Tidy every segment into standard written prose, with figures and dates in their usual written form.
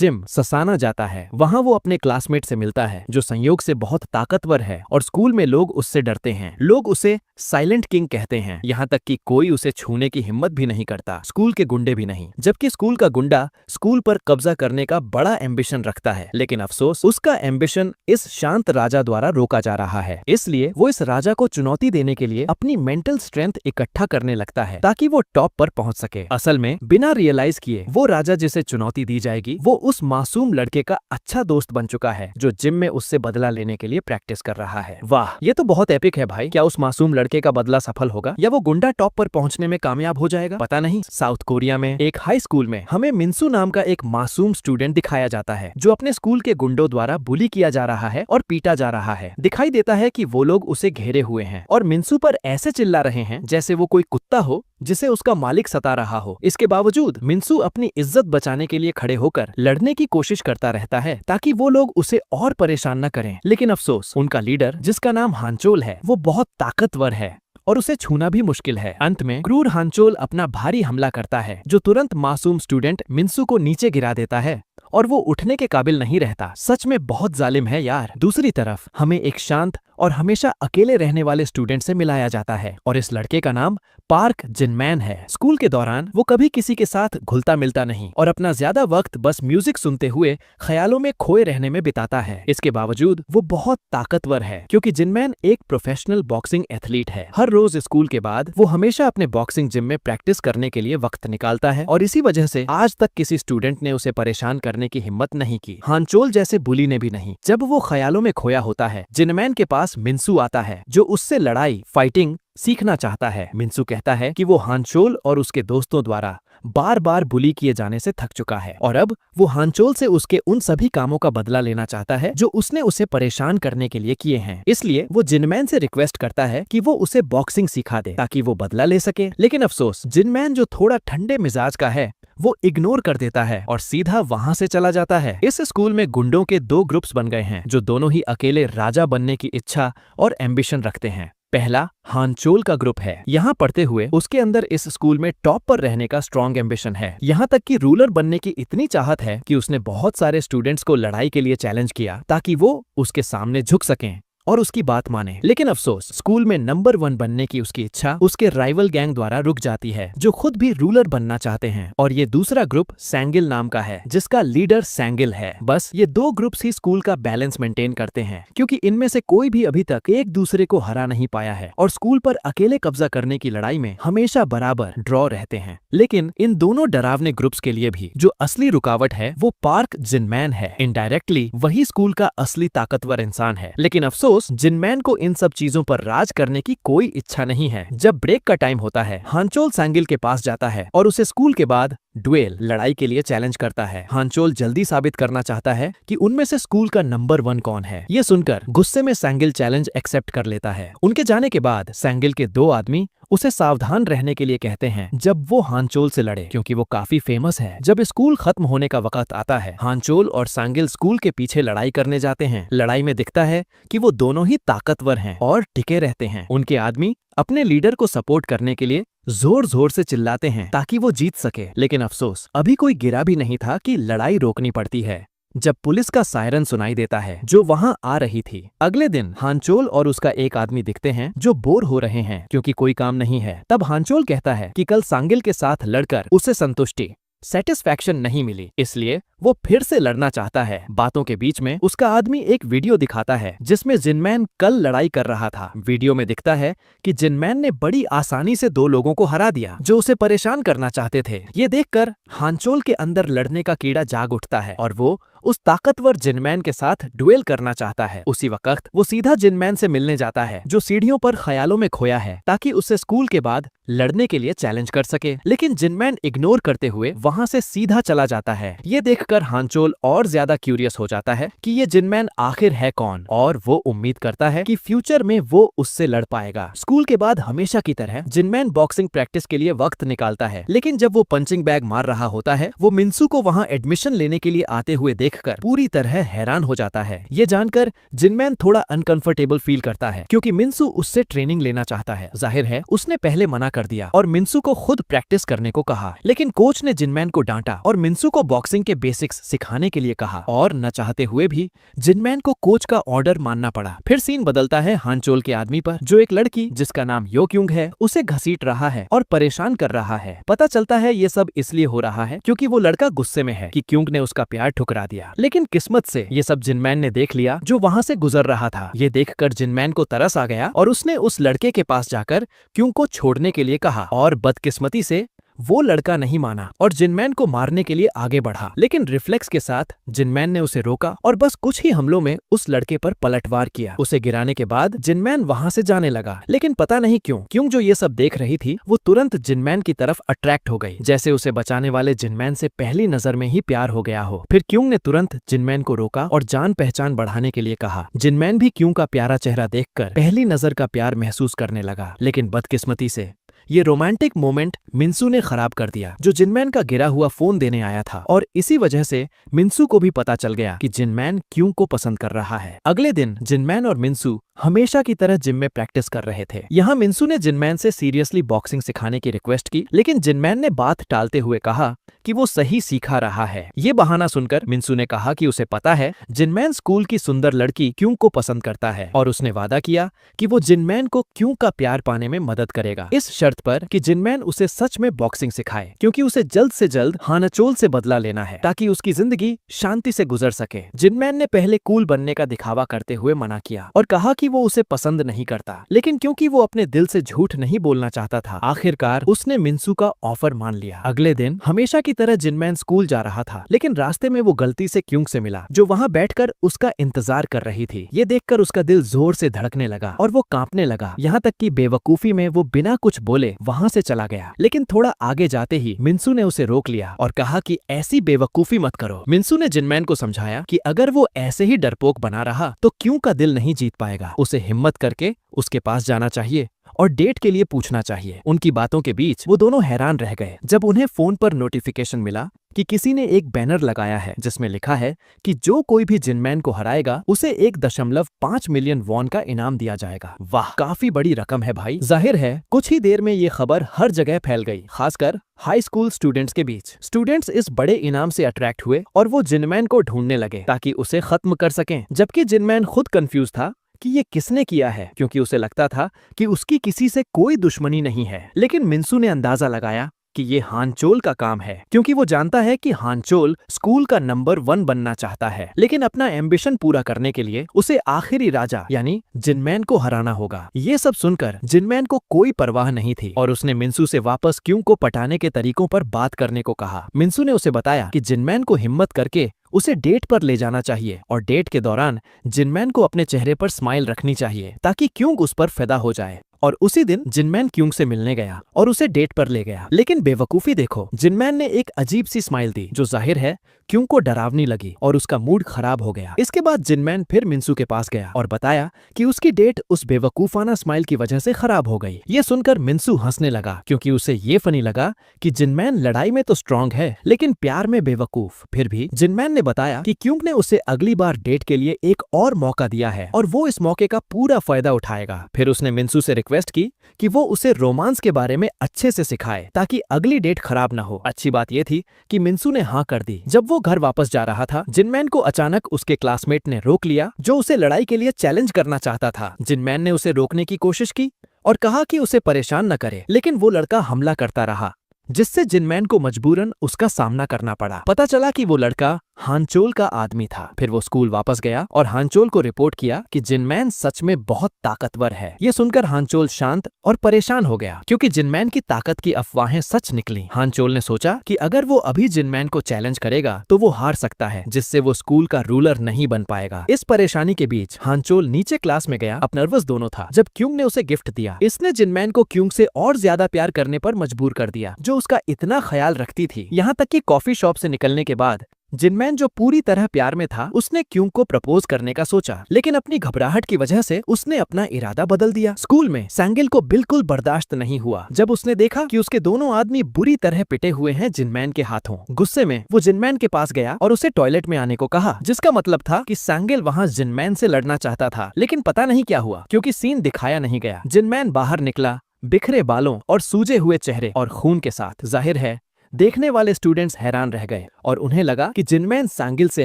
Gym ससाना जाता है। वहाँ वो अपने क्लासमेट से मिलता है जो संयोग से बहुत ताकतवर है और स्कूल में लोग उससे डरते हैं। लोग उसे साइलेंट किंग कहते हैं, यहाँ तक कि कोई उसे छूने की हिम्मत भी नहीं करता, स्कूल के गुंडे भी नहीं। जबकि स्कूल का गुंडा स्कूल पर कब्जा करने का बड़ा एम्बिशन रखता है, लेकिन अफसोस उसका एम्बिशन इस शांत राजा द्वारा रोका जा रहा है। इसलिए वो इस राजा को चुनौती देने के लिए अपनी मेंटल स्ट्रेंथ इकट्ठा करने लगता है ताकि वो टॉप पर पहुंच सके। असल में बिना रियलाइज किए वो राजा जिसे चुनौती दी जाएगी वो उस मासूम लड़के का अच्छा दोस्त बन चुका है जो जिम में उससे बदला लेने के लिए प्रैक्टिस कर रहा है। वाह, ये तो बहुत एपिक है भाई। क्या उस मासूम लड़के का बदला सफल होगा या वो गुंडा टॉप पर पहुंचने में कामयाब हो जाएगा, पता नहीं। साउथ कोरिया में एक हाई स्कूल में हमें मिन्सू नाम का एक मासूम स्टूडेंट दिखाया जाता है जो अपने स्कूल के गुंडों द्वारा बुली किया जा रहा है और पीटा जा रहा है। दिखाई देता है कि वो लोग उसे घेरे हुए हैं और मिन्सू पर ऐसे चिल्ला रहे हैं जैसे वो कोई कुत्ता हो जिसे उसका मालिक सता रहा हो। इसके बावजूद मिन्सू अपनी इज्जत बचाने के लिए खड़े होकर लड़ने की कोशिश करता रहता है ताकि वो लोग उसे और परेशान न करें। लेकिन अफसोस उनका लीडर जिसका नाम हांचोल है वो बहुत ताकतवर है और उसे छूना भी मुश्किल है। अंत में क्रूर हांचोल अपना भारी हमला करता है जो तुरंत मासूम स्टूडेंट मिन्सू को नीचे गिरा देता है और वो उठने के काबिल नहीं रहता। सच में बहुत जालिम है यार। दूसरी तरफ हमें एक शांत और हमेशा अकेले रहने वाले स्टूडेंट से मिलाया जाता है और इस लड़के का नाम पार्क जिनमैन है। स्कूल के दौरान वो कभी किसी के साथ घुलता मिलता नहीं और अपना ज्यादा वक्त बस म्यूजिक सुनते हुए ख्यालों में खोए रहने में बिताता है। इसके बावजूद वो बहुत ताकतवर है क्योंकि जिनमैन एक प्रोफेशनल बॉक्सिंग एथलीट है। हर रोज स्कूल के बाद वो हमेशा अपने बॉक्सिंग जिम में प्रैक्टिस करने के लिए वक्त निकालता है और इसी वजह से आज तक किसी स्टूडेंट ने उसे परेशान करने की हिम्मत नहीं की, हांचोल जैसे बुली ने भी नहीं। जब वो ख्यालों में खोया होता है जिनमैन के पास मिन्सू आता है जो उससे लड़ाई फाइटिंग सीखना चाहता है। मिन्सू कहता है कि वो हांचोल और उसके दोस्तों द्वारा बार बार बुली किए जाने से थक चुका है और अब वो हांचोल से उसके उन सभी कामों का बदला लेना चाहता है जो उसने उसे परेशान करने के लिए किए हैं। इसलिए वो जिनमैन से रिक्वेस्ट करता है कि वो उसे बॉक्सिंग सिखा दे ताकि वो बदला ले सके। लेकिन अफसोस जिनमैन जो थोड़ा ठंडे मिजाज का है वो इग्नोर कर देता है और सीधा वहां से चला जाता है। इस स्कूल में गुंडों के दो ग्रुप्स बन गए हैं जो दोनों ही अकेले राजा बनने की इच्छा और एम्बिशन रखते हैं। पहला हांचोल का ग्रुप है। यहाँ पढ़ते हुए उसके अंदर इस स्कूल में टॉप पर रहने का स्ट्रॉन्ग एम्बिशन है, यहाँ तक कि रूलर बनने की इतनी चाहत है कि उसने बहुत सारे स्टूडेंट्स को लड़ाई के लिए चैलेंज किया ताकि वो उसके सामने झुक सकें और उसकी बात माने। लेकिन अफसोस स्कूल में नंबर 1 बनने की उसकी इच्छा उसके राइवल गैंग द्वारा रुक जाती है जो खुद भी रूलर बनना चाहते हैं। और ये दूसरा ग्रुप सैंगिल नाम का है जिसका लीडर सैंगिल है। बस ये दो ग्रुप्स ही स्कूल का बैलेंस मेंटेन करते हैं क्योंकि इनमें से कोई भी अभी तक एक दूसरे को हरा नहीं पाया है और स्कूल पर अकेले कब्जा करने की लड़ाई में हमेशा बराबर ड्रॉ रहते हैं। लेकिन इन दोनों डरावने ग्रुप्स के लिए भी जो असली रुकावट है वो पार्क जिनमैन है। इनडायरेक्टली वही स्कूल का असली ताकतवर इंसान है। लेकिन अफसोस जिनमैन को इन सब चीजों पर राज करने की कोई इच्छा नहीं है। जब ब्रेक का टाइम होता है हांचोल सैंगिल के पास जाता है और उसे स्कूल के बाद ड्यूएल लड़ाई के लिए चैलेंज करता है। हांचोल जल्दी साबित करना चाहता है कि उनमें से स्कूल का नंबर 1 कौन है। ये सुनकर गुस्से में सैंगिल चैलेंज एक्सेप्ट कर लेता है। उनके जाने के बाद सैंगिल के 2 आदमी उसे सावधान रहने के लिए कहते हैं जब वो हांचोल से लड़े क्योंकि वो काफी फेमस है। जब स्कूल खत्म होने का वक्त आता है हांचोल और सैंगिल स्कूल के पीछे लड़ाई करने जाते हैं। लड़ाई में दिखता है कि वो दोनों ही ताकतवर हैं और टिके रहते हैं। उनके आदमी अपने लीडर को सपोर्ट करने के लिए जोर जोर से चिल्लाते हैं ताकि वो जीत सके। लेकिन अफसोस अभी कोई गिरा भी नहीं था कि लड़ाई रोकनी पड़ती है जब पुलिस का सायरन सुनाई देता है जो वहां आ रही थी। अगले दिन हांचोल और उसका एक आदमी दिखते हैं जो बोर हो रहे हैं क्योंकि कोई काम नहीं है। तब हांचोल कहता है कि कल सैंगिल के साथ लड़कर उसे संतुष्टि सेटिस्फैक्शन नहीं मिली, इसलिए वो फिर से लड़ना चाहता है। बातों के बीच में उसका आदमी एक वीडियो दिखाता है जिसमें जिनमैन कल लड़ाई कर रहा था। वीडियो में दिखता है कि जिनमैन ने बड़ी आसानी से 2 लोगों को हरा दिया जो उसे परेशान करना चाहते थे। ये देखकर हांचोल के अंदर लड़ने का कीड़ा जाग उठता है और वो उस ताकतवर जिनमैन के साथ ड्यूएल करना चाहता है। उसी वक्त वो सीधा जिनमैन से मिलने जाता है जो सीढ़ियों पर ख्यालों में खोया है ताकि उससे स्कूल के बाद लड़ने के लिए चैलेंज कर सके। लेकिन जिनमैन इग्नोर करते हुए वहां से सीधा चला जाता है। ये देखकर हांचोल और ज्यादा क्यूरियस हो जाता है कि ये जिनमैन आखिर है कौन और वो उम्मीद करता है कि फ्यूचर में वो उससे लड़ पाएगा। स्कूल के बाद हमेशा की तरह जिनमैन बॉक्सिंग प्रैक्टिस के लिए वक्त निकालता है। लेकिन जब वो पंचिंग बैग मार रहा होता है वो मिन्सू को वहाँ एडमिशन लेने के लिए आते हुए देखकर पूरी तरह हैरान हो जाता है। ये जानकर जिनमैन थोड़ा अनकंफर्टेबल फील करता है क्योंकि मिन्सू उससे ट्रेनिंग लेना चाहता है। जाहिर है उसने पहले मना कर दिया और मिन्सू को खुद प्रैक्टिस करने को कहा, लेकिन कोच ने जिनमैन को डांटा और मिन्सू को बॉक्सिंग के बेसिक्स सिखाने के लिए कहा और न चाहते हुए भी जिनमैन को कोच का ऑर्डर मानना पड़ा। फिर सीन बदलता है हानचोल के आदमी पर, जो एक लड़की जिसका नाम यो क्यूंग है उसे घसीट रहा है और परेशान कर रहा है। पता चलता है ये सब इसलिए हो रहा है क्योंकि वो लड़का गुस्से में है कि क्यूंग ने उसका प्यार ठुकरा दिया, लेकिन किस्मत से ये सब जिनमैन ने देख लिया जो वहाँ से गुजर रहा था। ये देखकर जिनमैन को तरस आ गया और उसने उस लड़के के पास जाकर क्यूंग को छोड़ने के लिए कहा और बदकिस्मती से वो लड़का नहीं माना और जिनमैन को मारने के लिए आगे बढ़ा, लेकिन रिफ्लेक्स के साथ जिनमैन ने उसे रोका और बस कुछ ही हमलों में उस लड़के पर पलटवार किया। उसे गिराने के बाद जिनमैन वहां से जाने लगा, लेकिन पता नहीं क्यों जो ये सब देख रही थी वो तुरंत जिनमैन की तरफ अट्रैक्ट हो गई, जैसे उसे बचाने वाले जिनमैन से पहली नजर में ही प्यार हो गया हो। फिर क्यूंग ने तुरंत जिनमैन को रोका और जान पहचान बढ़ाने के लिए कहा। जिनमैन भी क्यूंग का प्यारा चेहरा देखकर पहली नजर का प्यार महसूस करने लगा, लेकिन बदकिस्मती से ये रोमांटिक मोमेंट मिन्सू ने खराब कर दिया, जो जिनमैन का गिरा हुआ फोन देने आया था, और इसी वजह से मिन्सू को भी पता चल गया कि जिनमैन क्यूंग को पसंद कर रहा है। अगले दिन जिनमैन और मिन्सू हमेशा की तरह जिम में प्रैक्टिस कर रहे थे। यहाँ मिन्सू ने जिनमैन से सीरियसली बॉक्सिंग सिखाने की रिक्वेस्ट की, लेकिन जिनमैन ने बात टालते हुए कहा कि वो सही सीखा रहा है। ये बहाना सुनकर मिन्सू ने कहा कि उसे पता है जिनमैन स्कूल की सुंदर लड़की क्यूंग को पसंद करता है और उसने वादा किया कि वो जिनमैन को क्यूंग का प्यार पाने में मदद करेगा, इस शर्त पर कि जिनमैन उसे सच में बॉक्सिंग सिखाए, क्योंकि उसे जल्द से जल्द हानचोल से बदला लेना है ताकि उसकी जिंदगी शांति से गुजर सके। जिनमैन ने पहले कूल बनने का दिखावा करते हुए मना किया और कहा कि वो उसे पसंद नहीं करता, लेकिन क्योंकि वो अपने दिल से झूठ नहीं बोलना चाहता था, आखिरकार उसने मिन्सू का ऑफर मान लिया। अगले दिन हमेशा की तरह जिनमैन स्कूल जा रहा था, लेकिन रास्ते में वो गलती से क्यूंग से मिला, जो वहाँ बैठकर उसका इंतजार कर रही थी। ये देखकर उसका दिल जोर से धड़कने लगा और वो कांपने लगा, यहाँ तक कि बेवकूफी में वो बिना कुछ बोले वहाँ से चला गया। लेकिन थोड़ा आगे जाते ही मिन्सू ने उसे रोक लिया और कहा कि ऐसी बेवकूफी मत करो। मिन्सू ने जिनमैन को समझाया कि अगर वो ऐसे ही डरपोक बना रहा तो क्यूंग का दिल नहीं जीत पाएगा, उसे हिम्मत करके उसके पास जाना चाहिए और डेट के लिए पूछना चाहिए। उनकी बातों के बीच वो दोनों हैरान रह गए जब उन्हें फोन पर नोटिफिकेशन मिला कि किसी ने एक बैनर लगाया है जिसमें लिखा है कि जो कोई भी जिनमैन को हराएगा उसे 1.5 मिलियन वॉन का इनाम दिया जाएगा। वाह, काफी बड़ी रकम है भाई। जाहिर है कुछ ही देर में ये खबर हर जगह फैल गई, खासकर हाई स्कूल स्टूडेंट्स के बीच। स्टूडेंट्स इस बड़े इनाम से अट्रैक्ट हुए और वो जिनमैन को ढूंढने लगे ताकि उसे खत्म कर सकें, जबकि जिनमैन खुद कंफ्यूज था कि ये किसने किया है, क्योंकि उसे लगता था कि उसकी किसी से कोई दुश्मनी नहीं है। लेकिन मिन्सू ने अंदाजा लगाया कि ये हानचोल का काम है, क्योंकि वो जानता है कि हानचोल स्कूल का नंबर 1 बनना चाहता है, लेकिन अपना एम्बिशन पूरा करने के लिए उसे आखिरी राजा यानी जिनमैन को हराना होगा। ये सब सुनकर जिनमैन को कोई परवाह नहीं थी और उसने मिन्सू से वापस क्यूंग को पटाने के तरीकों पर बात करने को कहा। मिन्सू ने उसे बताया कि जिनमैन को हिम्मत करके उसे डेट पर ले जाना चाहिए और डेट के दौरान जिनमैन को अपने चेहरे पर स्माइल रखनी चाहिए ताकि क्यूंग उस पर फिदा हो जाए। और उसी दिन जिनमैन क्यूंग से मिलने गया और उसे डेट पर ले गया, लेकिन बेवकूफी देखो, जिनमैन ने एक अजीब सी स्माइल दी जो जाहिर है क्यूंग को डरावनी लगी और उसका मूड खराब हो गया। इसके बाद जिनमैन फिर मिन्सू के पास गया और बताया कि उसकी डेट उस बेवकूफाना स्माइल की वजह से खराब हो गई। ये सुनकर मिन्सू हंसने लगा, क्योंकि उसे ये फनी लगा कि जिनमैन लड़ाई में तो स्ट्रांग है लेकिन प्यार में बेवकूफ। फिर भी जिनमैन ने बताया कि क्यूंग ने उसे अगली बार डेट के लिए एक और मौका दिया है और वो इस मौके का पूरा फायदा उठाएगा। फिर उसने मिन्सू से रिक्वेस्ट की कि वो उसे रोमांस के बारे में अच्छे से सिखाए ताकि अगली डेट खराब ना हो। अच्छी बात ये थी कि मिन्सू ने हाँ कर दी। जब वो घर वापस जा रहा था, जिनमैन को अचानक उसके क्लासमेट ने रोक लिया जो उसे लड़ाई के लिए चैलेंज करना चाहता था। जिनमैन ने उसे रोकने की कोशिश की और कहा कि उसे परेशान न करे, लेकिन वो लड़का हमला करता रहा, जिससे जिनमैन को मजबूरन उसका सामना करना पड़ा। पता चला कि वो लड़का हानचोल का आदमी था। फिर वो स्कूल वापस गया और हानचोल को रिपोर्ट किया कि जिनमैन सच में बहुत ताकतवर है। ये सुनकर हानचोल शांत और परेशान हो गया, क्योंकि जिनमैन की ताकत की अफवाहें सच निकली। हानचोल ने सोचा कि अगर वो अभी जिनमैन को चैलेंज करेगा तो वो हार सकता है, जिससे वो स्कूल का रूलर नहीं बन पाएगा। इस परेशानी के बीच हानचोल नीचे क्लास में गया। अब नर्वस दोनों था जब क्यूंग ने उसे गिफ्ट दिया। इसने जिनमैन को क्यूंग से और ज्यादा प्यार करने पर मजबूर कर दिया, जो उसका इतना ख्याल रखती थी। यहाँ तक कि कॉफी शॉप से निकलने के बाद जिनमैन जो पूरी तरह प्यार में था, उसने क्यूंग को प्रपोज करने का सोचा, लेकिन अपनी घबराहट की वजह से उसने अपना इरादा बदल दिया। स्कूल में सैंगिल को बिल्कुल बर्दाश्त नहीं हुआ जब उसने देखा कि उसके दोनों आदमी बुरी तरह पिटे हुए हैं जिनमैन के हाथों। गुस्से में वो जिनमैन के पास गया और उसे टॉयलेट में आने को कहा, जिसका मतलब था कि सैंगिल वहाँ जिनमैन से लड़ना चाहता था। लेकिन पता नहीं क्या हुआ, क्योंकि सीन दिखाया नहीं गया। जिनमैन बाहर निकला, बिखरे बालों और सूजे हुए चेहरे और खून के साथ। जाहिर है देखने वाले स्टूडेंट्स हैरान रह गए और उन्हें लगा कि जिनमैन सैंगिल से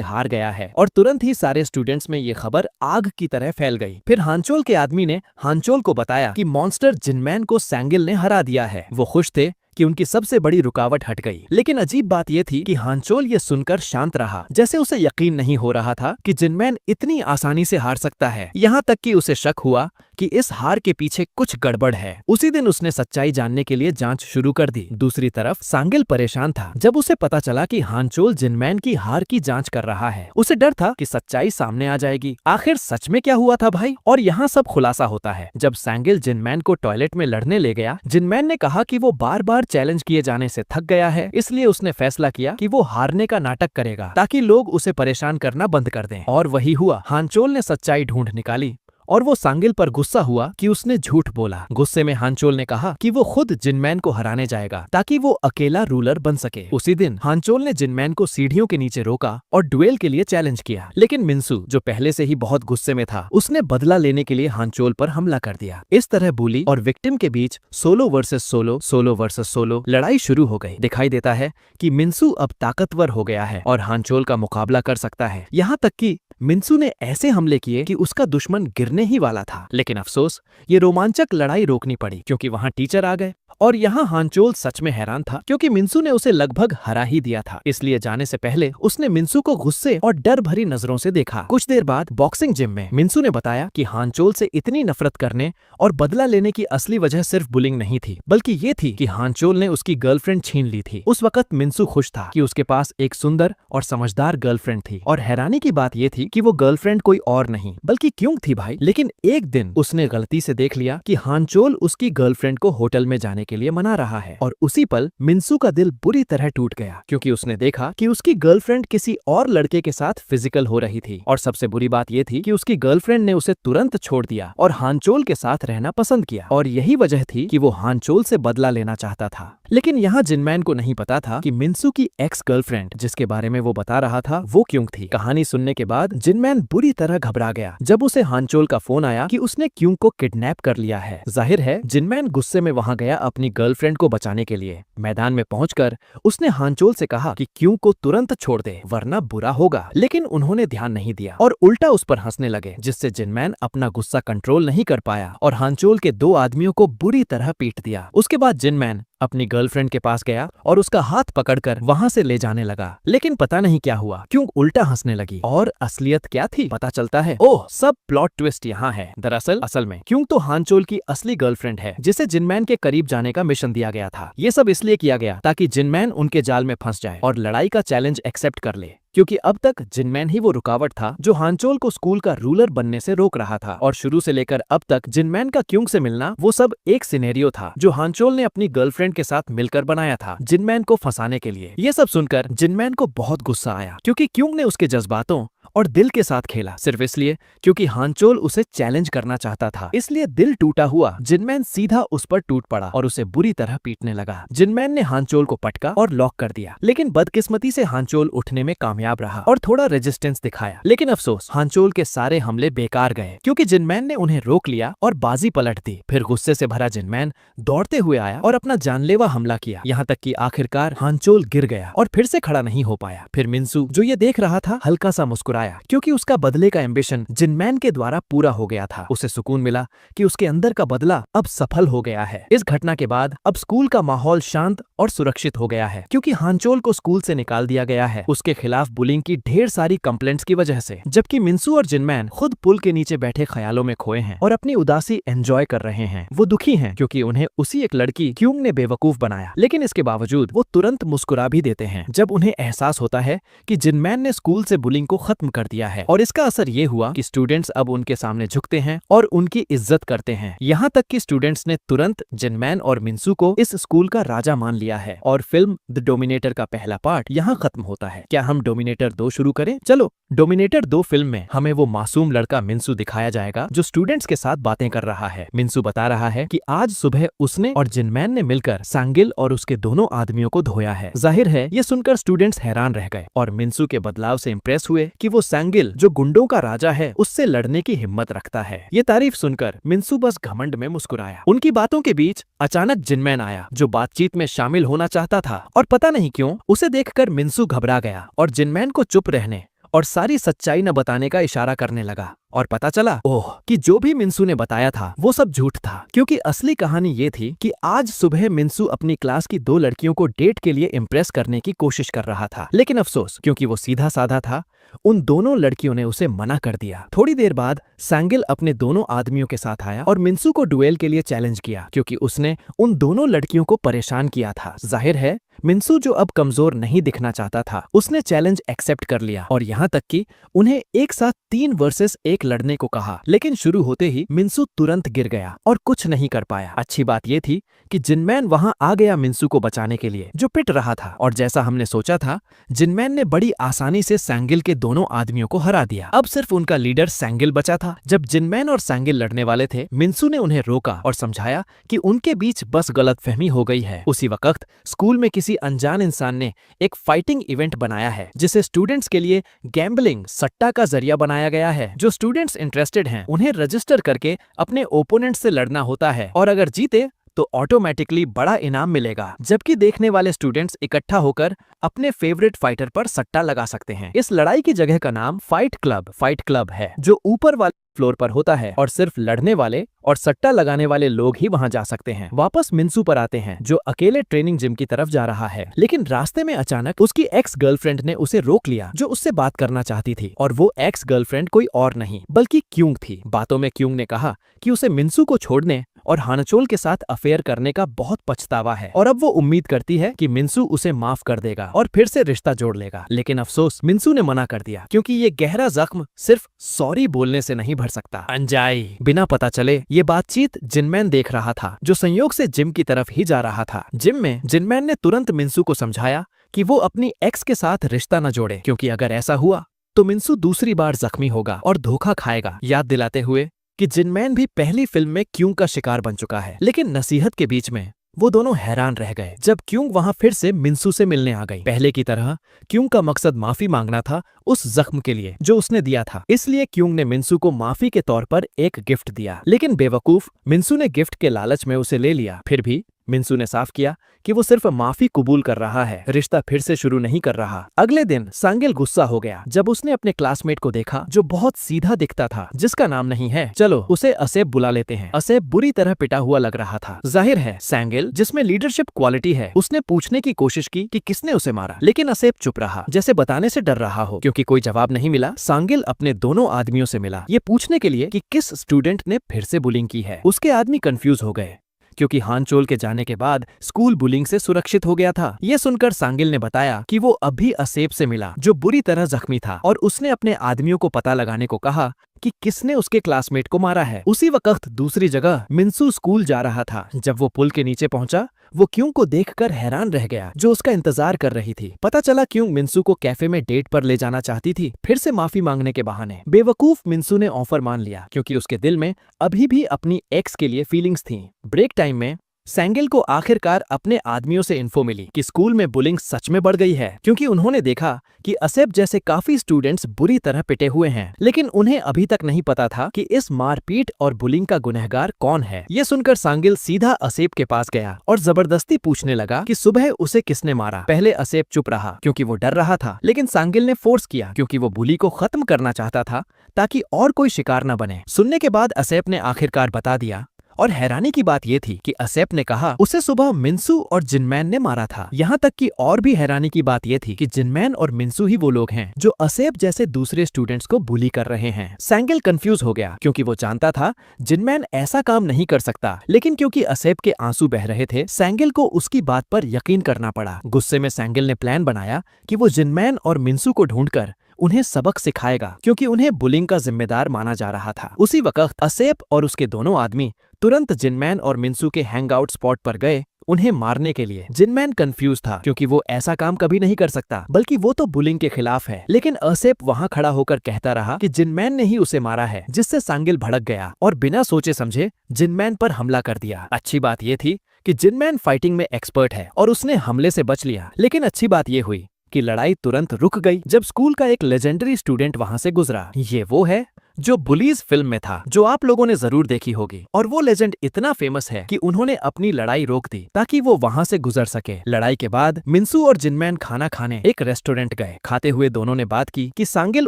हार गया है, और तुरंत ही सारे स्टूडेंट्स में ये खबर आग की तरह फैल गई। फिर हानचोल के आदमी ने हानचोल को बताया कि मॉन्स्टर जिनमैन को सैंगिल ने हरा दिया है। वो खुश थे कि उनकी सबसे बड़ी रुकावट हट गई। लेकिन अजीब बात यह थी कि हानचोल ये सुनकर शांत रहा, जैसे उसे यकीन नहीं हो रहा था कि जिनमैन इतनी आसानी से हार सकता है। यहाँ तक कि उसे शक हुआ कि इस हार के पीछे कुछ गड़बड़ है। उसी दिन उसने सच्चाई जानने के लिए जांच शुरू कर दी। दूसरी तरफ सैंगिल परेशान था जब उसे पता चला कि हानचोल जिनमैन की हार की जांच कर रहा है। उसे डर था कि सच्चाई सामने आ जाएगी। आखिर सच में क्या हुआ था भाई? और यहाँ सब खुलासा होता है। जब सैंगिल जिनमैन को टॉयलेट में लड़ने ले गया, जिनमैन ने कहा कि वो बार बार चैलेंज किए जाने से थक गया है, इसलिए उसने फैसला किया कि वो हारने का नाटक करेगा ताकि लोग उसे परेशान करना बंद कर दें। और वही हुआ। हानचोल ने सच्चाई ढूंढ निकाली और वो सैंगिल पर गुस्सा हुआ कि उसने झूठ बोला। गुस्से में हानचोल ने कहा कि वो खुद जिनमैन को हराने जाएगा ताकि वो अकेला रूलर बन सके। उसी दिन हानचोल ने जिनमैन को सीढ़ियों के नीचे रोका और ड्यूएल के लिए चैलेंज किया। लेकिन मिन्सू, जो पहले से ही बहुत गुस्से में था, उसने बदला लेने के लिए हानचोल पर हमला कर दिया। इस तरह बुली और विक्टिम के बीच solo versus solo, solo versus solo लड़ाई शुरू हो गई। दिखाई देता है कि मिन्सू अब ताकतवर हो गया है और हानचोल का मुकाबला कर सकता है। यहाँ तक कि मिन्सू ने ऐसे हमले किए कि उसका दुश्मन गिरने ही वाला था। लेकिन अफसोस, ये रोमांचक लड़ाई रोकनी पड़ी क्योंकि वहां टीचर आ गए। और यहाँ हानचोल सच में हैरान था क्योंकि मिन्सू ने उसे लगभग हरा ही दिया था। इसलिए जाने से पहले उसने मिन्सू को गुस्से और डर भरी नजरों से देखा। कुछ देर बाद बॉक्सिंग जिम में मिन्सू ने बताया कि हानचोल से इतनी नफरत करने और बदला लेने की असली वजह सिर्फ बुलिंग नहीं थी, बल्कि ये थी कि हानचोल ने उसकी गर्लफ्रेंड छीन ली थी। उस वक्त मिन्सू खुश था कि उसके पास एक सुंदर और समझदार गर्लफ्रेंड थी, और हैरानी की बात यह थी कि वो गर्लफ्रेंड कोई और नहीं बल्कि क्यूंग थी भाई। लेकिन एक दिन उसने गलती से देख लिया कि हानचोल उसकी गर्लफ्रेंड को होटल में जाने के लिए मना रहा है, और उसी पल मिन्सू का दिल बुरी तरह टूट गया क्योंकि उसने देखा कि उसकी गर्लफ्रेंड किसी और लड़के के साथ फिजिकल हो रही थी। और सबसे बुरी बात यह थी कि उसकी गर्लफ्रेंड ने उसे तुरंत छोड़ दिया और हानचोल के साथ रहना पसंद किया, और यही वजह थी कि वो हानचोल से बदला लेना चाहता था। लेकिन यहाँ जिनमैन को नहीं पता था कि मिन्सू की एक्स गर्लफ्रेंड, जिसके बारे में वो बता रहा था, वो क्यूंग थी। कहानी सुनने के बाद जिनमैन बुरी तरह घबरा गया जब उसे हानचोल का फोन आया कि उसने क्यूंग को किडनैप कर लिया है। जाहिर है जिनमैन गुस्से में वहां गया अपनी गर्लफ्रेंड को बचाने के लिए। मैदान में पहुंचकर उसने हानचोल से कहा कि क्यूंग को तुरंत छोड़ दे वरना बुरा होगा। लेकिन उन्होंने ध्यान नहीं दिया और उल्टा उस पर हंसने लगे, जिससे जिनमैन अपना गुस्सा कंट्रोल नहीं कर पाया और हानचोल के दो आदमियों को बुरी तरह पीट दिया। उसके बाद जिनमैन अपनी गर्लफ्रेंड के पास गया और उसका हाथ पकड़कर वहां से ले जाने लगा। लेकिन पता नहीं क्या हुआ, क्यों उल्टा हंसने लगी। और असलियत क्या थी पता चलता है। ओह, सब प्लॉट ट्विस्ट यहाँ है। दरअसल असल में क्यों तो हानचोल की असली गर्लफ्रेंड है, जिसे जिनमैन के करीब जाने का मिशन दिया गया था। ये सब इसलिए किया गया ताकि जिनमैन उनके जाल में फंस जाए और लड़ाई का चैलेंज एक्सेप्ट कर ले, क्योंकि अब तक जिनमैन ही वो रुकावट था जो हानचोल को स्कूल का रूलर बनने से रोक रहा था। और शुरू से लेकर अब तक जिनमैन का क्यूंग से मिलना वो सब एक सिनेरियो था जो हानचोल ने अपनी गर्लफ्रेंड के साथ मिलकर बनाया था जिनमैन को फंसाने के लिए। ये सब सुनकर जिनमैन को बहुत गुस्सा आया क्योंकि क्यूंग ने उसके जज्बातों और दिल के साथ खेला, सिर्फ इसलिए क्योंकि हानचोल उसे चैलेंज करना चाहता था। इसलिए दिल टूटा हुआ जिनमैन सीधा उस पर टूट पड़ा और उसे बुरी तरह पीटने लगा। जिनमैन ने हानचोल को पटका और लॉक कर दिया, लेकिन बदकिस्मती से हानचोल उठने में कामयाब रहा और थोड़ा रेजिस्टेंस दिखाया। लेकिन अफसोस, हानचोल के सारे हमले बेकार गए क्योंकि जिनमैन ने उन्हें रोक लिया और बाजी पलट दी। फिर गुस्से से भरा जिनमैन दौड़ते हुए आया और अपना जानलेवा हमला किया, यहाँ तक कि आखिरकार हानचोल गिर गया और फिर से खड़ा नहीं हो पाया। फिर मिन्सू, जो ये देख रहा था, हल्का सा मुस्कुराया क्योंकि उसका बदले का एम्बिशन जिनमैन के द्वारा पूरा हो गया था। उसे सुकून मिला कि उसके अंदर का बदला अब सफल हो गया है। इस घटना के बाद अब स्कूल का माहौल शांत और सुरक्षित हो गया है क्योंकि हानचोल को स्कूल से निकाल दिया गया है उसके खिलाफ बुलिंग की ढेर सारी कंप्लेंट्स की वजह से। जबकि मिन्सू और जिनमैन खुद पुल के नीचे बैठे ख्यालों में खोए हैं और अपनी उदासी एंजॉय कर रहे हैं। वो दुखी हैं क्योंकि उन्हें उसी एक लड़की क्यूंग ने बेवकूफ बनाया, लेकिन इसके बावजूद वो तुरंत मुस्कुरा भी देते हैं जब उन्हें एहसास होता है कि जिनमैन ने स्कूल से बुलिंग को खत्म कर दिया है और इसका असर ये हुआ कि स्टूडेंट्स अब उनके सामने झुकते हैं और उनकी इज्जत करते हैं। यहाँ तक कि स्टूडेंट्स ने तुरंत जिनमैन और मिन्सू को इस स्कूल का राजा मान लिया है। और फिल्म द डोमिनेटर का पहला पार्ट यहाँ खत्म होता है। क्या हम डोमिनेटर 2 शुरू करें? चलो। डोमिनेटर 2 फिल्म में हमें वो मासूम लड़का मिन्सू दिखाया जाएगा जो स्टूडेंट्स के साथ बातें कर रहा है। मिन्सू बता रहा है कि आज सुबह उसने और जिनमैन ने मिलकर सांगिल और उसके दोनों आदमियों को धोया है। जाहिर है ये सुनकर स्टूडेंट्स हैरान रह गए और मिन्सू के बदलाव से इंप्रेस हुए कि वो सांगिल जो गुंडों का राजा है उससे लड़ने की हिम्मत रखता है। ये तारीफ सुनकर मिन्सू बस घमंड में मुस्कुराया। उनकी बातों के बीच अचानक जिनमैन आया जो बातचीत में शामिल होना चाहता था और पता नहीं क्यों उसे देखकर मिन्सू घबरा गया और जिनमैन को चुप रहने और सारी सच्चाई न बताने का इशारा करने लगा। और पता चला कि जो भी मिन्सू ने बताया था वो सब झूठ था, क्योंकि असली कहानी ये थी कि आज सुबह मिन्सू अपनी क्लास की 2 लड़कियों को डेट के लिए इम्प्रेस करने की कोशिश कर रहा था। लेकिन अफसोस, क्योंकि वो सीधा साधा था, उन दोनों लड़कियों ने उसे मना कर दिया। थोड़ी देर बाद सांगिल अपने दोनों आदमियों के साथ आया और मिन्सू को डुएल के लिए चैलेंज किया, क्योंकि उसने उन दोनों लड़कियों को परेशान किया था। जाहिर है मिन्सू जो अब कमजोर नहीं दिखना चाहता था उसने चैलेंज एक्सेप्ट कर लिया और यहाँ तक कि उन्हें एक साथ 3 वर्सेस 1 लड़ने को कहा। लेकिन शुरू होते ही मिन्सू तुरंत गिर गया और कुछ नहीं कर पाया। अच्छी बात यह थी कि जिनमैन वहां आ गया मिन्सू को बचाने के लिए जो पिट रहा था, और जैसा हमने सोचा था जिनमैन ने बड़ी आसानी से सांगिल के दोनों आदमियों को हरा दिया। अब सिर्फ उनका लीडर सांगिल बचा था। जब जिनमैन और सांगिल लड़ने वाले थे मिन्सू ने उन्हें रोका और समझाया कि उनके बीच बस गलतफहमी हो गई है। उसी वक्त स्कूल में किसी अनजान इंसान ने एक फाइटिंग इवेंट बनाया है जिसे स्टूडेंट्स के लिए गैम्बलिंग सट्टा का जरिया बनाया गया है। जो स्टूडेंट्स इंटरेस्टेड हैं उन्हें रजिस्टर करके अपने ओपोनेंट से लड़ना होता है और अगर जीते तो ऑटोमेटिकली बड़ा इनाम मिलेगा, जबकि देखने वाले स्टूडेंट्स इकट्ठा होकर अपने फेवरेट फाइटर पर सट्टा लगा सकते हैं। इस लड़ाई की जगह का नाम फाइट क्लब है जो ऊपर वाले फ्लोर पर होता है और सिर्फ लड़ने वाले और सट्टा लगाने वाले लोग ही वहां जा सकते हैं। वापस मिन्सू पर आते हैं जो अकेले ट्रेनिंग जिम की तरफ जा रहा है, लेकिन रास्ते में अचानक उसकी एक्स गर्लफ्रेंड ने उसे रोक लिया जो उससे बात करना चाहती थी, और वो एक्स गर्लफ्रेंड कोई और नहीं बल्कि क्यूंग थी। बातों में क्यूंग ने कहा कि उसे मिन्सू को छोड़ने और हानचोल के साथ अफेयर करने का बहुत पछतावा है और अब वो उम्मीद करती है कि मिन्सू उसे माफ कर देगा और फिर से रिश्ता जोड़ लेगा। लेकिन अफसोस मिन्सू ने मना कर दिया, क्योंकि ये गहरा जख्म सिर्फ सॉरी बोलने से नहीं भर सकता। अनजाई बिना पता चले ये बातचीत जिनमैन देख रहा था जो संयोग से जिम की तरफ ही जा रहा था। जिम में जिनमैन ने तुरंत मिन्सू को समझाया कि वो अपनी एक्स के साथ रिश्ता न जोड़े, क्योंकि अगर ऐसा हुआ तो मिन्सू दूसरी बार जख्मी होगा और धोखा खाएगा, याद दिलाते हुए कि जिनमैन भी पहली फिल्म में क्यूंग का शिकार बन चुका है। लेकिन नसीहत के बीच में वो दोनों हैरान रह गए जब क्यूंग वहां फिर से मिन्सू से मिलने आ गई। पहले की तरह क्यूंग का मकसद माफी मांगना था उस जख्म के लिए जो उसने दिया था, इसलिए क्यूंग ने मिन्सू को माफी के तौर पर एक गिफ्ट दिया। लेकिन बेवकूफ मिन्सू ने गिफ्ट के लालच में उसे ले लिया। फिर भी मिन्सू ने साफ किया कि वो सिर्फ माफी कबूल कर रहा है, रिश्ता फिर से शुरू नहीं कर रहा। अगले दिन सांगिल गुस्सा हो गया जब उसने अपने क्लासमेट को देखा जो बहुत सीधा दिखता था, जिसका नाम नहीं है, चलो उसे असेब बुला लेते हैं। असेब बुरी तरह पिटा हुआ लग रहा था। जाहिर है सांगिल जिसमें लीडरशिप क्वालिटी है उसने पूछने की कोशिश की कि किसने उसे मारा, लेकिन असेब चुप रहा जैसे बताने से डर रहा हो। क्योंकि कोई जवाब नहीं मिला, सांगिल अपने दोनों आदमियों से मिला ये पूछने के लिए कि किस स्टूडेंट ने फिर से बुलिंग की है। उसके आदमी कंफ्यूज हो गए क्योंकि हानचोल के जाने के बाद स्कूल बुलिंग से सुरक्षित हो गया था। ये सुनकर सांगिल ने बताया कि वो अभी असेब से मिला जो बुरी तरह जख्मी था और उसने अपने आदमियों को पता लगाने को कहा कि किसने उसके क्लासमेट को मारा है। उसी वक्त दूसरी जगह मिन्सू स्कूल जा रहा था। जब वो पुल के नीचे पहुंचा वो क्यूंग को देखकर हैरान रह गया जो उसका इंतजार कर रही थी। पता चला क्यूंग मिन्सू को कैफे में डेट पर ले जाना चाहती थी, फिर से माफी मांगने के बहाने। बेवकूफ मिन्सू ने ऑफर मान लिया क्योंकि उसके दिल में अभी भी अपनी एक्स के लिए फीलिंग्स थी। ब्रेक टाइम में सांगिल को आखिरकार अपने आदमियों से इन्फो मिली कि स्कूल में बुलिंग सच में बढ़ गई है, क्योंकि उन्होंने देखा कि असेब जैसे काफी स्टूडेंट्स बुरी तरह पिटे हुए हैं। लेकिन उन्हें अभी तक नहीं पता था कि इस मारपीट और बुलिंग का गुनहगार कौन है। ये सुनकर सांगिल सीधा असेब के पास गया और जबरदस्ती पूछने लगा कि सुबह उसे किसने मारा। पहले असेब चुप रहा क्योंकि वो डर रहा था, लेकिन सांगिल ने फोर्स किया क्योंकि वो बुली को खत्म करना चाहता था ताकि और कोई शिकार न बने। सुनने के बाद असेब ने आखिरकार बता दिया, और हैरानी की बात यह थी कि असेब ने कहा उसे सुबह मिन्सू और जिनमैन ने मारा था। यहाँ तक कि और भी हैरानी की बात यह थी कि जिनमैन और मिन्सू ही वो लोग हैं जो असेब जैसे दूसरे स्टूडेंट्स को बुली कर रहे हैं। सांगिल कंफ्यूज हो गया क्योंकि वो जानता था जिनमैन ऐसा काम नहीं कर सकता, लेकिन क्योंकि असेब के आंसू बह रहे थे सांगिल को उसकी बात पर यकीन करना पड़ा। गुस्से में सांगिल ने प्लान बनाया कि वो जिनमैन और मिन्सू को ढूंढकर उन्हें सबक सिखाएगा, क्योंकि उन्हें बुलिंग का जिम्मेदार माना जा रहा था। उसी वक्त असेप और उसके दोनों आदमी तुरंत जिनमैन और मिन्सू के हैंग आउट स्पॉट पर गए उन्हें मारने के लिए। जिनमैन कंफ्यूज था, क्योंकि वो ऐसा काम कभी नहीं कर सकता, बल्कि वो तो बुलिंग के खिलाफ है। लेकिन असेप वहां खड़ा होकर कहता रहा कि जिनमैन ने ही उसे मारा है, जिससे सांगिल भड़क गया और बिना सोचे समझे जिनमैन पर हमला कर दिया। अच्छी बात ये थी कि जिनमैन फाइटिंग में एक्सपर्ट है और उसने हमले से बच लिया। लेकिन अच्छी बात ये हुई कि लड़ाई तुरंत रुक गई जब स्कूल का एक लेजेंडरी स्टूडेंट वहां से गुजरा। ये वो है जो बुलीज फिल्म में था, जो आप लोगों ने जरूर देखी होगी। और वो लेजेंड इतना फेमस है कि उन्होंने अपनी लड़ाई रोक दी ताकि वो वहां से गुजर सके। लड़ाई के बाद मिन्सू और जिनमैन खाना खाने एक रेस्टोरेंट गए। खाते हुए दोनों ने बात की कि सांगिल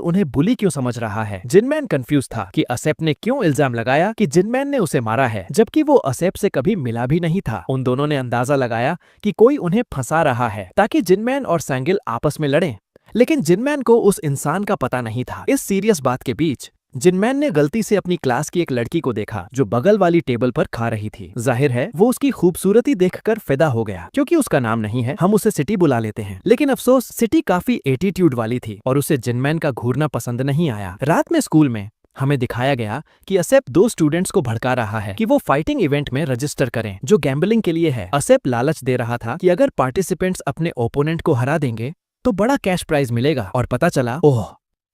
उन्हें बुली क्यों समझ रहा है। जिनमैन कंफ्यूज था कि असेप ने क्यों इल्जाम लगाया कि जिनमैन ने उसे मारा है, जबकि वो असेप से कभी मिला भी नहीं था। उन दोनों ने अंदाजा लगाया कि कोई उन्हें फंसा रहा है ताकि जिनमैन और सांगिल आपस में लड़ें। लेकिन जिनमैन को उस इंसान का पता नहीं था। इस सीरियस बात के बीच जिनमैन ने गलती से अपनी क्लास की एक लड़की को देखा जो बगल वाली टेबल पर खा रही थी। जाहिर है वो उसकी खूबसूरती देखकर फिदा हो गया। क्योंकि उसका नाम नहीं है, हम उसे सिटी बुला लेते हैं। लेकिन अफसोस, सिटी काफी एटीट्यूड वाली थी और उसे जिनमैन का घूरना पसंद नहीं आया। रात में स्कूल में हमें दिखाया गया कि असेप दो स्टूडेंट्स को भड़का रहा है कि वो फाइटिंग इवेंट में रजिस्टर करें जो गैम्बलिंग के लिए है। असेप लालच दे रहा था कि अगर पार्टिसिपेंट्स अपने ओपोनेंट को हरा देंगे तो बड़ा कैश प्राइज मिलेगा। और पता चला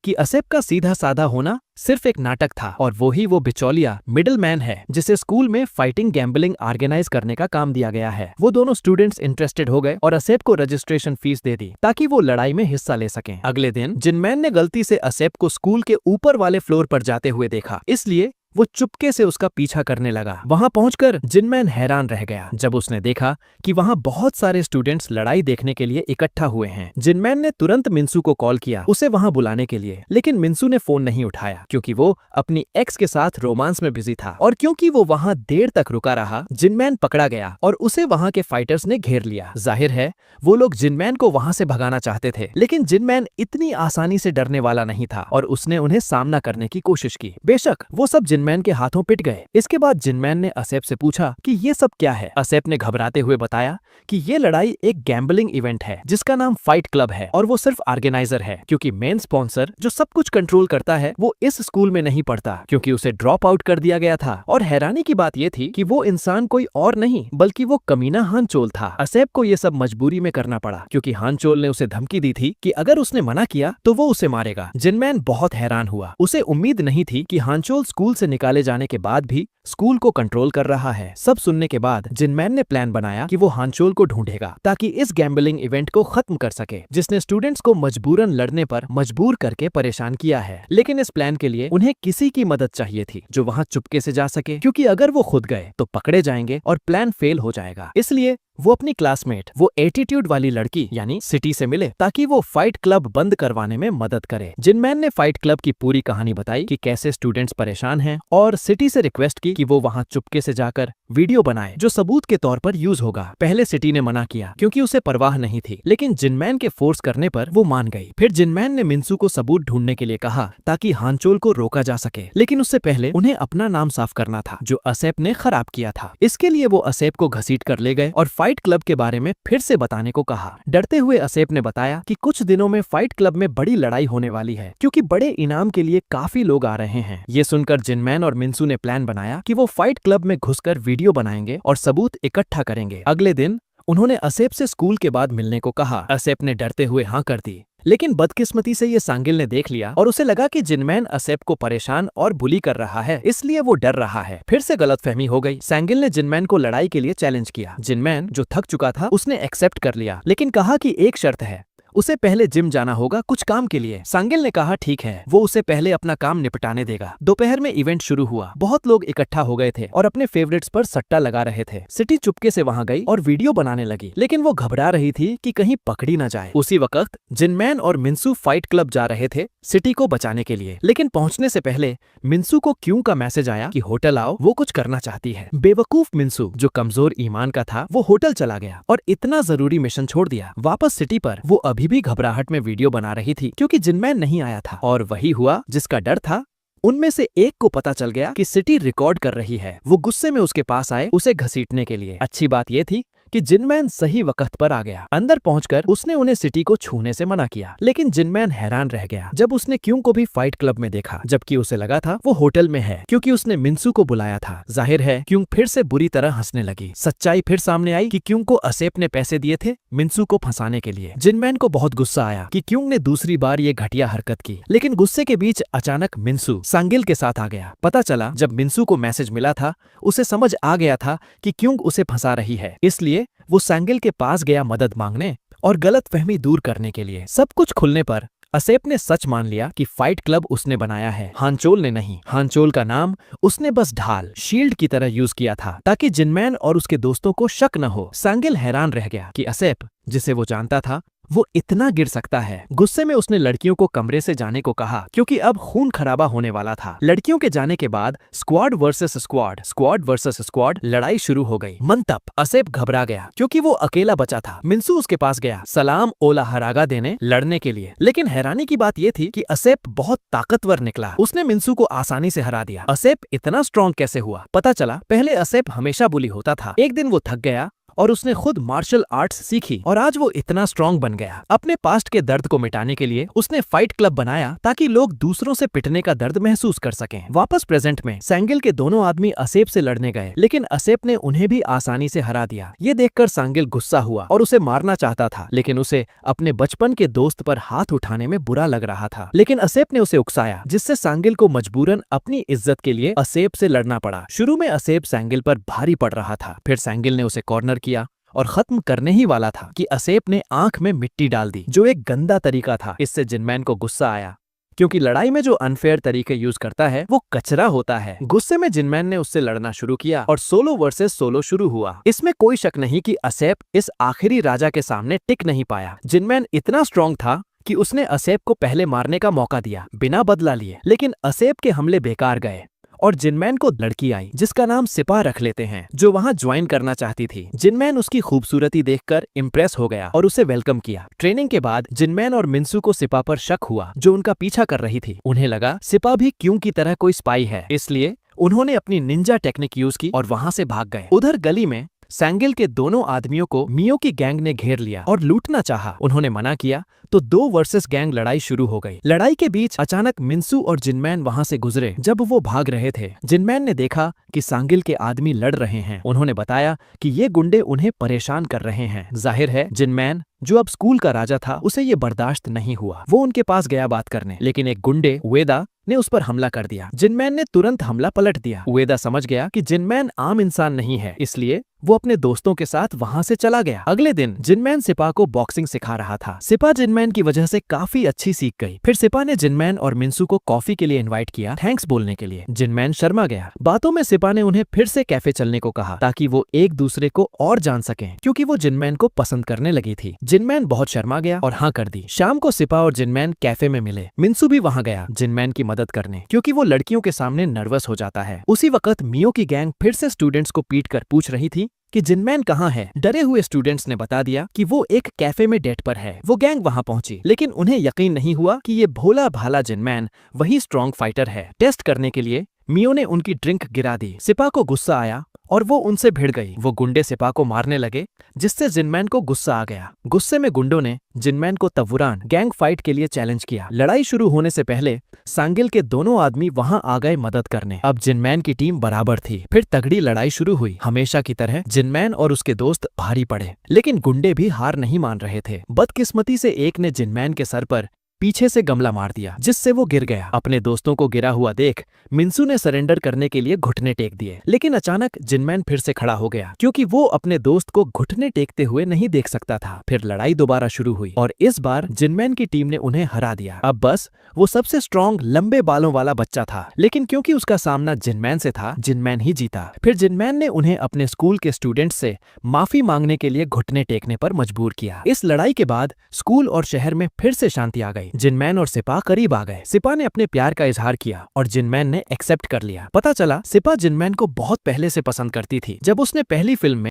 कि असेप का सीधा साधा होना सिर्फ एक नाटक था और वो बिचौलिया मिडिल मैन है जिसे स्कूल में फाइटिंग गैम्बलिंग ऑर्गेनाइज करने का काम दिया गया है। वो दोनों स्टूडेंट्स इंटरेस्टेड हो गए और असेप को रजिस्ट्रेशन फीस दे दी ताकि वो लड़ाई में हिस्सा ले सकें। अगले दिन जिनमैन ने गलती से असेप को स्कूल के ऊपर वाले फ्लोर पर जाते हुए देखा, इसलिए वो चुपके से उसका पीछा करने लगा। वहां पहुंचकर जिनमैन हैरान रह गया जब उसने देखा कि वहां बहुत सारे स्टूडेंट्स लड़ाई देखने के लिए इकट्ठा हुए हैं। जिनमैन ने तुरंत मिन्सू को कॉल किया उसे वहां बुलाने के लिए, लेकिन मिन्सू ने फोन नहीं उठाया क्योंकि वो अपनी एक्स के साथ रोमांस में बिजी था। और क्योंकि वो वहां देर तक रुका रहा, जिनमैन पकड़ा गया और उसे वहां के फाइटर्स ने घेर लिया। जाहिर है वो लोग जिनमैन को वहां से भगाना चाहते थे, लेकिन जिनमैन इतनी आसानी से डरने वाला नहीं था और उसने उन्हें सामना करने की कोशिश की। बेशक वो सब जिनमैन के हाथों पिट गए। इसके बाद जिनमैन ने असेप से पूछा कि ये सब क्या है। असेप ने घबराते हुए बताया कि ये लड़ाई एक गैम्बलिंग इवेंट है जिसका नाम फाइट क्लब है और वो सिर्फ ऑर्गेनाइजर है क्योंकि मेन स्पॉन्सर जो सब कुछ कंट्रोल करता है वो इस स्कूल में नहीं पढ़ता क्योंकि उसे ड्रॉप आउट कर दिया गया था। और हैरानी की बात ये थी कि वो इंसान कोई और नहीं बल्कि वो कमीना हानचोल था। असेप को ये सब मजबूरी में करना पड़ा क्योंकि हानचोल ने उसे धमकी दी थी कि अगर उसने मना किया तो वो उसे मारेगा। जिनमैन बहुत हैरान हुआ। उसे उम्मीद नहीं थी कि हानचोल स्कूल से निकाले जाने के बाद भी स्कूल को कंट्रोल कर रहा है। सब सुनने के बाद जिनमैन ने प्लान बनाया कि वो हानचोल को ढूंढेगा ताकि इस गैम्बलिंग इवेंट को खत्म कर सके जिसने स्टूडेंट्स को मजबूरन लड़ने पर मजबूर करके परेशान किया है। लेकिन इस प्लान के लिए उन्हें किसी की मदद चाहिए थी जो वहां चुपके से जा सके, क्योंकि अगर वो खुद गए तो पकड़े जाएंगे और प्लान फेल हो जाएगा। इसलिए वो अपनी क्लासमेट, वो एटीट्यूड वाली लड़की यानी सिटी से मिले ताकि वो फाइट क्लब बंद करवाने में मदद करे। जिनमैन ने फाइट क्लब की पूरी कहानी बताई कि कैसे स्टूडेंट्स परेशान हैं और सिटी से रिक्वेस्ट की कि वो वहां चुपके से जाकर वीडियो बनाए जो सबूत के तौर पर यूज होगा। पहले सिटी ने मना किया क्योंकि उसे परवाह नहीं थी, लेकिन जिनमैन के फोर्स करने पर वो मान गई। फिर जिनमैन ने मिन्सू को सबूत ढूंढने के लिए कहा ताकि हानचोल को रोका जा सके, लेकिन उससे पहले उन्हें अपना नाम साफ करना था जो असेप ने खराब किया था। इसके लिए वो असेप को घसीट कर ले गए और फाइट क्लब के बारे में फिर से बताने को कहा। डरते हुए असेप ने बताया कि कुछ दिनों में फाइट क्लब में बड़ी लड़ाई होने वाली है क्योंकि बड़े इनाम के लिए काफी लोग आ रहे हैं। ये सुनकर जिनमैन और मिन्सू ने प्लान बनाया कि वो फाइट क्लब में घुसकर वीडियो बनाएंगे और सबूत इकट्ठा करेंगे। अगले दिन उन्होंने असेप से स्कूल के बाद मिलने को कहा। असेप ने डरते हुए हाँ कर दी, लेकिन बदकिस्मती से ये सांगिल ने देख लिया और उसे लगा कि जिनमैन असेप को परेशान और बुली कर रहा है, इसलिए वो डर रहा है। फिर से गलतफहमी हो गई। सांगिल ने जिनमैन को लड़ाई के लिए चैलेंज किया। जिनमैन जो थक चुका था उसने एक्सेप्ट कर लिया, लेकिन कहा कि एक शर्त है, उसे पहले जिम जाना होगा कुछ काम के लिए। सांगिल ने कहा ठीक है, वो उसे पहले अपना काम निपटाने देगा। दोपहर में इवेंट शुरू हुआ। बहुत लोग इकट्ठा हो गए थे और अपने फेवरेट्स पर सट्टा लगा रहे थे। सिटी चुपके से वहां गई और वीडियो बनाने लगी, लेकिन वो घबरा रही थी कि कहीं पकड़ी ना जाए। उसी वक्त जिनमैन और मिन्सू फाइट क्लब जा रहे थे सिटी को बचाने के लिए, लेकिन पहुंचने से पहले मिन्सू को क्यों का मैसेज आया कि होटल आओ, वो कुछ करना चाहती है। बेवकूफ मिन्सू जो कमजोर ईमान का था वो होटल चला गया और इतना जरूरी मिशन छोड़ दिया। वापस सिटी पर वो अभी भी घबराहट में वीडियो बना रही थी क्योंकि जिनमैन नहीं आया था, और वही हुआ जिसका डर था। उनमें से एक को पता चल गया कि सिटी रिकॉर्ड कर रही है। वो गुस्से में उसके पास आए उसे घसीटने के लिए। अच्छी बात यह थी कि जिनमैन सही वक्त पर आ गया। अंदर पहुंचकर उसने उन्हें सिटी को छूने से मना किया, लेकिन जिनमैन हैरान रह गया जब उसने क्यूंग को भी फाइट क्लब में देखा, जबकि उसे लगा था वो होटल में है क्योंकि उसने मिन्सू को बुलाया था। जाहिर है क्यूंग फिर से बुरी तरह हंसने लगी। सच्चाई फिर सामने आई कि क्यूंग को असेप ने पैसे दिए थे मिन्सू को फंसाने के लिए। जिनमैन को बहुत गुस्सा आया कि क्यूंग ने दूसरी बार ये घटिया हरकत की, लेकिन गुस्से के बीच अचानक मिन्सू सांगिल के साथ आ गया। पता चला जब मिन्सू को मैसेज मिला था उसे समझ आ गया था कि क्यूंग उसे फंसा रही है, इसलिए वो सांगिल के पास गया मदद मांगने और गलतफहमी दूर करने के लिए। सब कुछ खुलने पर असेप ने सच मान लिया कि फाइट क्लब उसने बनाया है, हानचोल ने नहीं। हानचोल का नाम उसने बस ढाल शील्ड की तरह यूज किया था ताकि जिनमैन और उसके दोस्तों को शक न हो। सांगिल हैरान रह गया कि असेप, जिसे वो जानता था, वो इतना गिर सकता है। गुस्से में उसने लड़कियों को कमरे से जाने को कहा क्योंकि अब खून खराबा होने वाला था। लड़कियों के जाने के बाद squad versus squad, squad versus squad लड़ाई शुरू हो गई। मंतप असेप घबरा गया क्योंकि वो अकेला बचा था। मिन्सू उसके पास गया सलाम ओला हरागा देने लड़ने के लिए, लेकिन हैरानी की बात ये थी कि असेप बहुत ताकतवर निकला। उसने मिन्सू को आसानी से हरा दिया। असेप इतना स्ट्रॉन्ग कैसे हुआ? पता चला पहले असेप हमेशा बुली होता था। एक दिन वो थक गया और उसने खुद मार्शल आर्ट्स सीखी और आज वो इतना स्ट्रॉन्ग बन गया। अपने पास्ट के दर्द को मिटाने के लिए उसने फाइट क्लब बनाया ताकि लोग दूसरों से पिटने का दर्द महसूस कर सकें। वापस प्रेजेंट में सांगिल के दोनों आदमी असेप से लड़ने गए, लेकिन असेप ने उन्हें भी आसानी से हरा दिया। ये देखकर सांगिल गुस्सा हुआ और उसे मारना चाहता था, लेकिन उसे अपने बचपन के दोस्त पर हाथ उठाने में बुरा लग रहा था। लेकिन असेप ने उसे उकसाया, जिससे सांगिल को मजबूरन अपनी इज्जत के लिए असेप से लड़ना पड़ा। शुरू में असेप सांगिल पर भारी पड़ रहा था, फिर सांगिल ने उसे कॉर्नर किया और खत्म करने ही वाला था कि असेप ने आंख में मिट्टी डाल दी, जो एक गंदा तरीका था। इससे जिनमैन को गुस्सा आया क्योंकि लड़ाई में जो अनफेयर तरीके यूज करता है वो कचरा होता है। गुस्से में जिनमैन ने उससे लड़ना शुरू किया और सोलो वर्सेस सोलो शुरू हुआ। इसमें कोई शक नहीं कि असेप इस आखिरी राजा के सामने टिक नहीं पाया। जिनमैन इतना स्ट्रॉन्ग था कि उसने असेप को पहले मारने का मौका दिया बिना बदला लिए, लेकिन असेप के हमले बेकार गए और जिनमैन को लड़की आई जिसका नाम सिपा रख लेते हैं, जो वहां ज्वाइन करना चाहती थी। जिनमैन उसकी खूबसूरती देखकर इम्प्रेस हो गया और उसे वेलकम किया। ट्रेनिंग के बाद जिनमैन और मिन्सू को सिपा पर शक हुआ, जो उनका पीछा कर रही थी। उन्हें लगा सिपा भी क्यूंग की तरह कोई स्पाई है, इसलिए उन्होंने अपनी निंजा टेक्निक यूज की और वहां से भाग गए। उधर गली में सांगिल के दोनों आदमियों को मियो की गैंग ने घेर लिया और लूटना चाहा। उन्होंने मना किया तो 2 वर्सेस गैंग लड़ाई शुरू हो गई। लड़ाई के बीच अचानक मिन्सू और जिनमैन वहां से गुजरे। जब वो भाग रहे थे, जिनमैन ने देखा कि सांगिल के आदमी लड़ रहे हैं। उन्होंने बताया कि ये गुंडे उन्हें परेशान कर रहे हैं। जाहिर है जिनमैन, जो अब स्कूल का राजा था, उसे ये बर्दाश्त नहीं हुआ। वो उनके पास गया बात करने, लेकिन एक गुंडे उएदा ने उस पर हमला कर दिया। जिनमैन ने तुरंत हमला पलट दिया। उएदा समझ गया कि जिनमैन आम इंसान नहीं है, इसलिए वो अपने दोस्तों के साथ वहां से चला गया। अगले दिन जिनमैन सिपा को बॉक्सिंग सिखा रहा था। सिपा जिनमैन की वजह से काफी अच्छी सीख गई। फिर सिपा ने जिनमैन और मिन्सू को कॉफी के लिए इनवाइट किया, थैंक्स बोलने के लिए। जिनमैन शर्मा गया। बातों में सिपा ने उन्हें फिर से कैफे चलने को कहा ताकि वो एक दूसरे को और जान सकें, क्योंकि वो जिनमैन को पसंद करने लगी थी। जिनमैन बहुत शर्मा गया और हाँ कर दी। शाम को सिपा और जिनमैन कैफे में मिले। मिन्सू भी वहां गया जिनमैन की मदद करने, क्योंकि वो लड़कियों के सामने नर्वस हो जाता है। उसी वक्त मियो की गैंग फिर से स्टूडेंट्स को पीट कर पूछ रही थी कि जिनमैन कहाँ है। डरे हुए स्टूडेंट्स ने बता दिया कि वो एक कैफे में डेट पर है। वो गैंग वहां पहुंची, लेकिन उन्हें यकीन नहीं हुआ कि ये भोला भाला जिनमैन वही स्ट्रॉन्ग फाइटर है। टेस्ट करने के लिए मियो ने उनकी ड्रिंक गिरा दी। सिपा को गुस्सा आया और वो उनसे भिड़ गई। वो गुंडे सिपा को मारने लगे, जिससे जिनमैन को गुस्सा आ गया। गुस्से में गुंडों ने जिनमैन को तवुरान गैंग फाइट के लिए चैलेंज किया। लड़ाई शुरू होने से पहले सांगिल के दोनों आदमी वहां आ गए मदद करने। अब जिनमैन की टीम बराबर थी। फिर तगड़ी लड़ाई शुरू हुई। हमेशा की तरह जिनमैन और उसके दोस्त भारी पड़े, लेकिन गुंडे भी हार नहीं मान रहे थे। बदकिस्मती से एक ने जिनमैन के सर पर पीछे से गमला मार दिया, जिससे वो गिर गया। अपने दोस्तों को गिरा हुआ देख मिन्सू ने सरेंडर करने के लिए घुटने टेक दिए, लेकिन अचानक जिनमैन फिर से खड़ा हो गया, क्योंकि वो अपने दोस्त को घुटने टेकते हुए नहीं देख सकता था। फिर लड़ाई दोबारा शुरू हुई और इस बार जिनमैन की टीम ने उन्हें हरा दिया। अब बस वो सबसे स्ट्रॉन्ग लंबे बालों वाला बच्चा था, लेकिन क्योंकि उसका सामना जिनमैन से था, जिनमैन ही जीता। फिर जिनमैन ने उन्हें अपने स्कूल के स्टूडेंट्स से माफी मांगने के लिए घुटने टेकने पर मजबूर किया। इस लड़ाई के बाद स्कूल और शहर में फिर से शांति आ गई। जिनमैन और सिपा करीब आ गए। सिपा ने अपने प्यार का इजहार किया और जिनमैन ने एक्सेप्ट कर लिया। पता चला सिपा जिनमैन को बहुत पहले से पसंद करती थी। जब उसने पहली फिल्म में